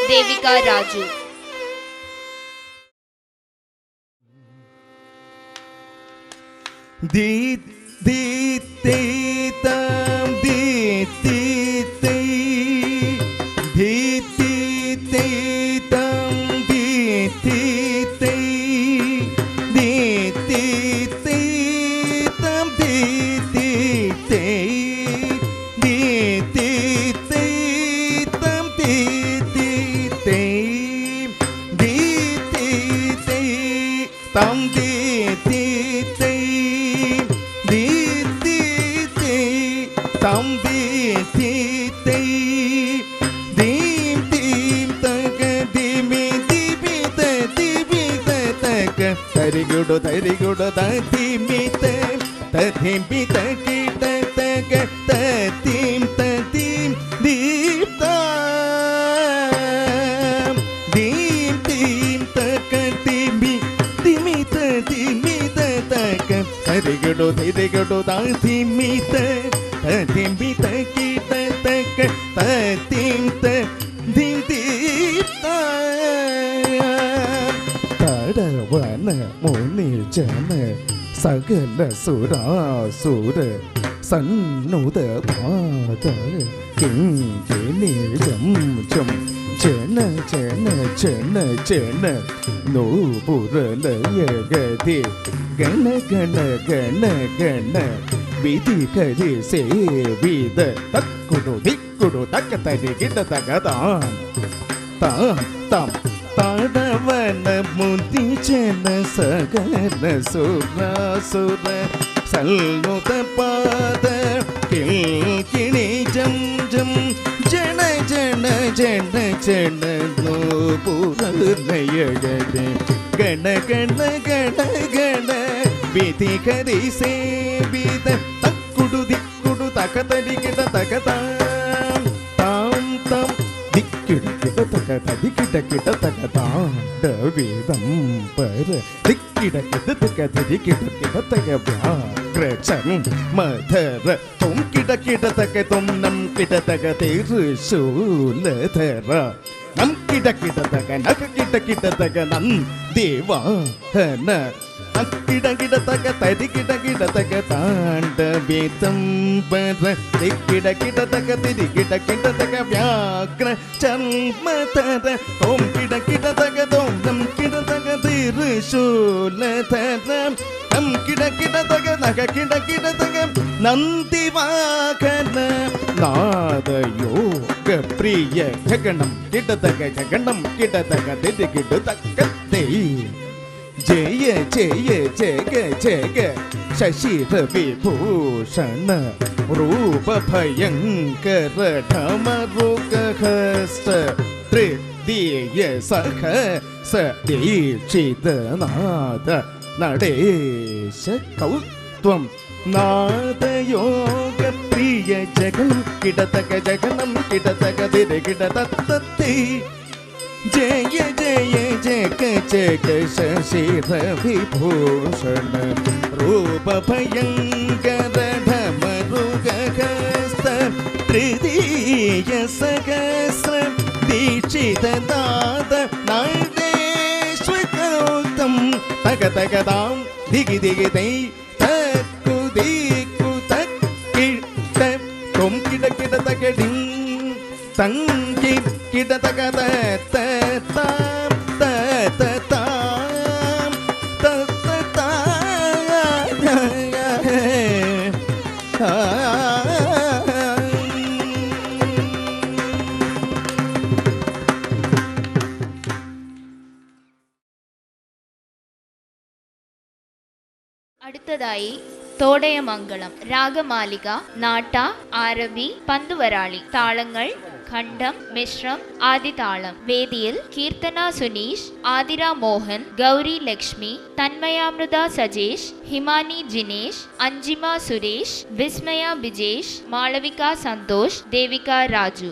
ದೇವಿಕಾ ರಾಜು. ದೀತ್ ದೀತ್ ತೇತಾಂ ದೀತ್ ದೀತ್ ತೇ ದೀತ್ ದೀತ್ ತೇತಾಂ ದೀತ್ ದೀತ್ ತೇ ದೀತ್ ದೀತ್ ತೇತಾಂ ದೀತ್ ದೀತ್ ತೇ ದೀತ್ ದೀತ್ ತೇತಾಂ ದೀತ್ ದೀತ್ ತೇ ದೀತ್ ದೀತ್ ತೇತಾಂ ದೀತ್ ದೀತ್ ತೇ tam di ti ti dim dim tak dimi dimi ta ka tari gudu ta dimi ta dimi ta ki ta ka ta dim dim ta dim dim ta ka dimi ta ka tari gudu ta dimi ta തിമ്പി തക്കിട്ട തക്ക തിന്ത ദിന്തിത്ത തടവന മുനിൽ ജന സകല സുരാസുര സന്നുത പാത കിങ്കിനി ജം ജം ജന ജന ജന ജന നൂപുരലയഗതി ഗണ ഗണ ഗണ ഗണ ವಿಧಿ ಕರಿ ಸೇವಿದ ತಕ್ಕುಡು ದಿಕ್ಕುಡು ತಕ್ಕ ತರಿ ಗಿಡ ತಗದ ತಾಂ ತಾಡವನ ಮುದಿ ಜನ ಸಗನ ಸುರಾಸುರ ಸಲ್ಲುತ ಪಾದ ಕಿಣಿ ಜಂ ಜಂ ಜನ ಜನ ಜನ ಜನ ನೂಪುರಲಯಗದೆ ಗಣ ಗಣ ಗಣ ಗಣ ವಿಧಿ ಕರಿ ಸೇವಿದ ತಕ್ಕುಡು ದಿಕ್ಕುಡು ತಕತಡಿ ಗಿಡ ತಗತ ತಾಂ ತಾಂ ದಿಕ್ಕಿಡ ಗಿಡ ತಗತ ದಿಕ್ಕಿಡ ಗಿಡ ತಗತ ವೇದಂ ಪರ ದಿಕ್ಕಿಡ ಗಿಡ ತಗತಡಿ ಗಿಡ ಗಿಡ ತಗ ವ್ಯಾಘ್ರಚಂ ಮಧರ ತುಂ ಗಿಡ ಗಿಡ ತಗ ತುಂ ನಂ ಗಿಡ ತಗ ತ್ರಿಶೂಲಧರ ನಂ ಗಿಡ ಗಿಡ ತಗ ನಗ ಗಿಡ ಗಿಡ ತಗ ನನ್ ದೇವಾಹನ ಗಿಡ ಗಿಡ ತಗ ತರಿ ಗಿಡ ಗಿಡ ತಗ ತಾಂಡವೇತಂ ಬರ ಗಿಡ ಗಿಡ ತಗ ತಿರಿ ಗಿಡ ಗಿಡ ತಗ ವ್ಯಾಘ್ರ ಚರ್ಮತರ ತೋಂ ಗಿಡ ಗಿಡ ತಗ ತೋಂ ನಂ ಗಿಡ ತಗ ತ್ರಿಶೂಲಧರ ನಂ ಗಿಡ ಗಿಡ ತಗ ನಗ ಗಿಡ ಗಿಡ ತಗ ನಂದಿವಾಹನ ನಾದ ಯೋಗ ಪ್ರಿಯ ಜಗಣಂ ಗಿಡ ತಗ ಜಗಣಂ ಗಿಡ ತಗ ತಿರಿ ಗಿಡ ತಗ ತೇ ಜಯ ಜಯ ಜಗ ಜಗ ಶಶಿರ ವಿಭೂಷಣ ರೂಪ ಭಯಂಕರ ಢಮರುಗ ಹಸ್ತ ತ್ರಿದೀಯ ಸಖ ಸ ದೀಕ್ಷಿತ ನಾದ ನಡೆಶ ಕೌತ್ವಂ ನಾದ ಯೋಗ ಪ್ರಿಯ ಜಗಂ ಕಿಡತಕ ಜಗನಂ ಕಿಡತಕ ದಿರ ಗಿಡ ತತ್ತೇ ಜಯ ಜಯ ಜಗ ಜಗ ಶಶಿರ ವಿಭೂಷಣ ರೂಪ ಭಯಂಕರ ಢಮರುಗ ಹಸ್ತ ತ್ರಿದೀಯ ಸಹಸ್ರ ದೀಕ್ಷಿತ ನಾದ ನಾಡೇಶ್ವರೌತಂ ತಗ ತಗದಾಂ ದಿಗಿ ದಿಗಿ ದೈ ತಕ್ಕು ದಿಕ್ಕು ತಕ್ಕಿಟ ತೊಂ ಕಿಡ ಕಿಡ ತಗ ಡಿಂ ತಂಗಿ ಕಿಡ ತಗ ತ ತಾಂ ತ ತ ತಾಂ ತ ತ ತಾ അടുത്തതായി തോടയമംഗളം രാഗമാലിക നാട്ട ആരവി പന്തുവരാളി താളങ്ങൾ ഖണ്ഡം മിശ്രം ആദിതാളം. വേദിയിൽ കീർത്തന സുനീഷ്, ആതിര മോഹൻ, ഗൗരി ലക്ഷ്മി, തന്മയാമൃത സജേഷ്, ഹിമാനി ജിനേഷ്, അഞ്ജിമ സുരേഷ്, വിസ്മയ ബിജേഷ്, മാളവിക സന്തോഷ്, ദേവിക രാജു.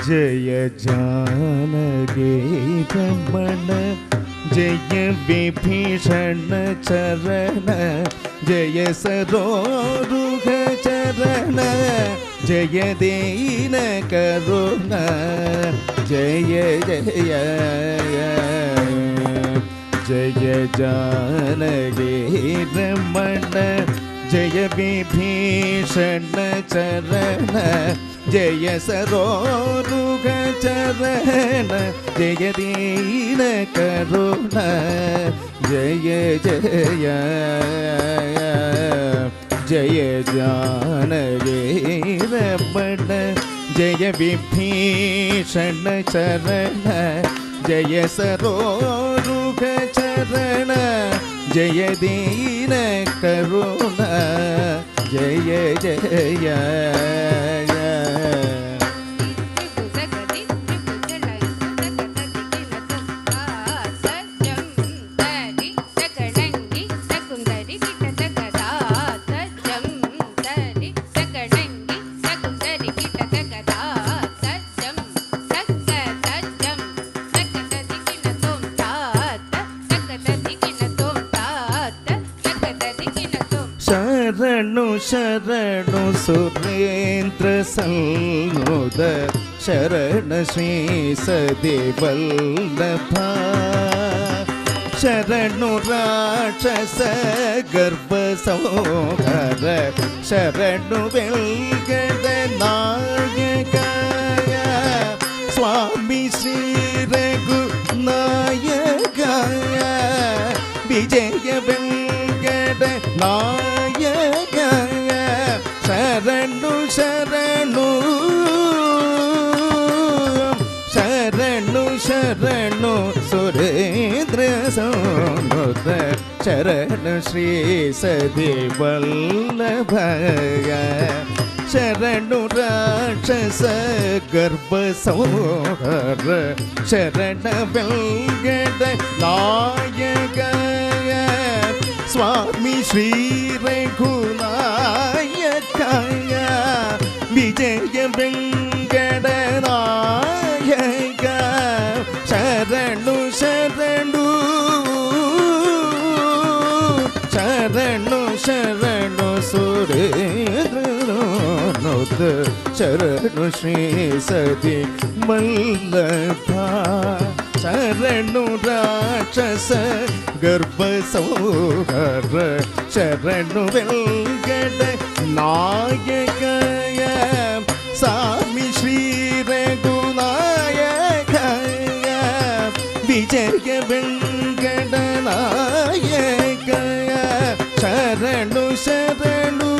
जय जानकी रमण जय विभीषण चरण जय सरोरुह चरण जय दीन करुण जय जय जय जानकी रमण जय विभीषण चरण जय सरोरुह चरण जय दीन करुण जय जय जय जानकी रमण जय विभीषण चरण जय सरोरुह चरण जय दीन करुण जय जय शरणु शरणु सुरेन्द्र सन्नुत शरण श्री सदि वल्लभा शरणु राक्षस गर्भ संहार शरणु वेल्गड नायकाय स्वामी श्री रघुनायकाय विजय वेल्गड नायकाय शरणु शरणु शरणु शरणु सुरेन्द्र सन्नुत शरण श्री सदि वल्लभय शरणु राक्षस गर्भ संहार शरण वेल्गड नायकाय स्वामी श्री रघुनायकाय विजय वेंकट नायक शरणु शरणु शरणु शरणु सुरेन्द्रनुत शरणु श्री सदि वल्लभा शरणु राक्षस गर्भ संहार शरणु वेल्गड नायकाय स्वामी श्री रघुनायकाय विजय वेंकट नायकाय शरणु शरणु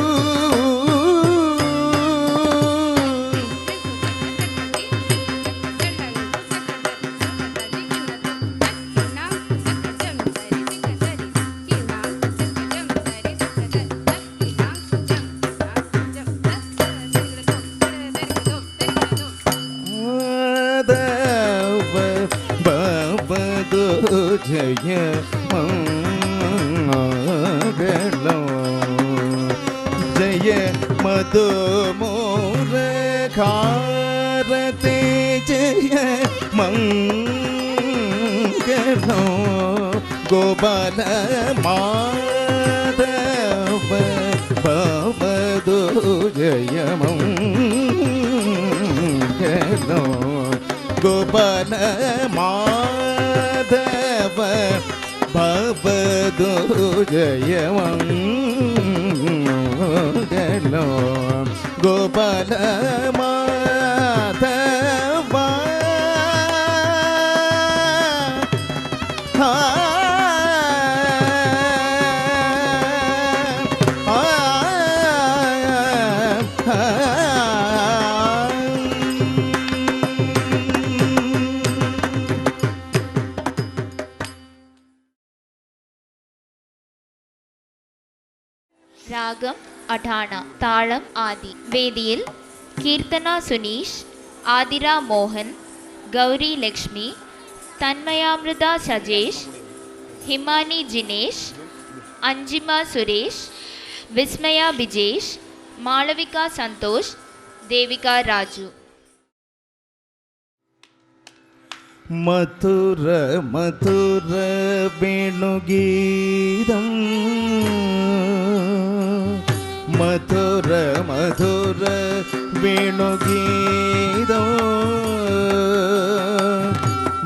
जय मंगलो जय मधु मोर खारते जय मंगलो गोपाल माधव भवदो जय मंगलो गोपाल माधव भवदो जय मंगलो गोपाल माधव രാഗം അഠാണ, താളം ആദി. വേദിയിൽ കീർത്തന സുനീഷ്, ആതിര മോഹൻ, ഗൗരി ലക്ഷ്മി, തന്മയാമൃത സജേഷ്, ഹിമാനി ജിനേഷ്, അഞ്ജിമ സുരേഷ്, വിസ്മയ ബിജേഷ്, മാളവിക സന്തോഷ്, ദേവിക രാജു. മധുര മധുര വേണുഗീതം മധുര മധുര വേണുഗീതം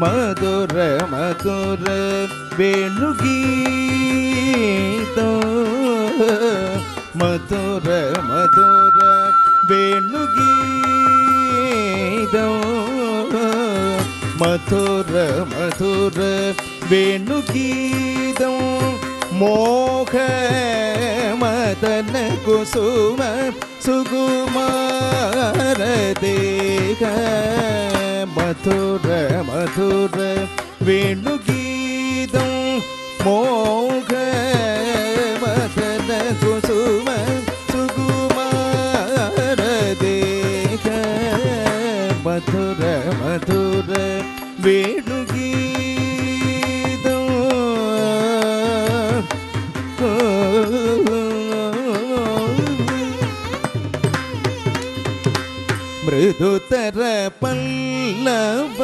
മധുര മധുര വേണുഗീതം മധുര മധുര വേണുഗീതം മധുര മധുര വേണുഗീതം മോഹ മദന കുസുമ സുകുമാര ദേഹ മധുര മധുര വേണുഗീതം മോഹ മദന കുസുമ സുകുമാര ദേഹ മധുര മധുര വേണുഗീതം മൃദുതര പല്ലവ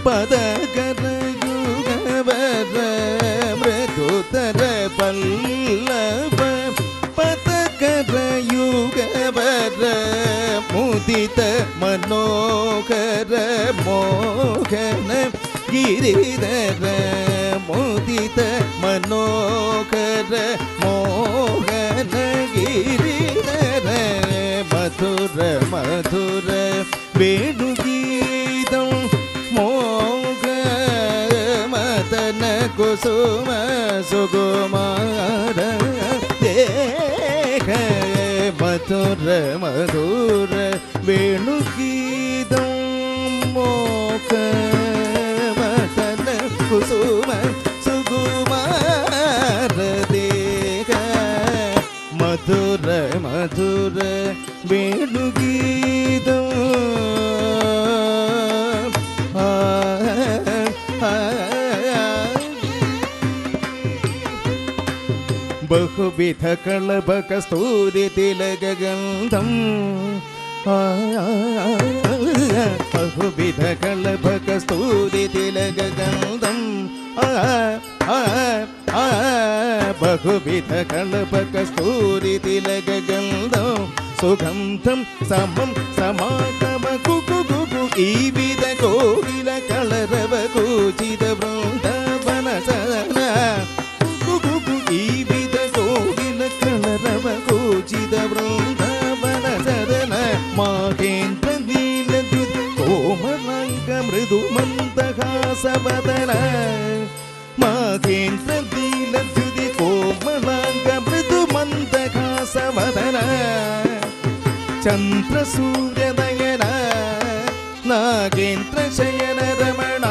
പദകര യുഗവര മൃദുതര പല്ലവ പദകര യുഗവര മുദിത മനോഹര മോഹന ഗിരിധര മുദിത മനോഹര മോഹന ഗിരിധര മധുര മധുര വേണുഗീതം മോഹ മദന കുസുമ സുകുമാര ദേഹ മധുര മധുര വേണുഗീതം മോഹ മദന കുസുമ സുകുമാര ദേഹ മധുര മധുര വേണുഗീതം ബഹുവിധ കളഭക സ്തൂരി തിലകഗന്ധം ബഹുവിധ കളഭക സ്തൂരി തിലകഗന്ധം ബഹുവിധ കളഭക സ്തൂരി തിലകഗന്ധം സുഗന്ധം സമം സമാഗമ കുകു കുകു ഈ വിധ കോകില കളരവ കൂചിത വൃന്ദവന സദന കുകു കുകു ഈ വിധ കോകില കളരവ കൂചിത വൃന്ദവന സദന മാഹേന്ദ്ര നീലദ്യുത് കോമളാംഗ മൃദു മന്ദഹാസവദന മാഹേന്ദ്ര നീലദ്യുതി കോമളാംഗ മൃദു മന്ദഹാസവദന ചന്ദ്ര സൂര്യനയന നാഗേന്ദ്ര ശയന രമണ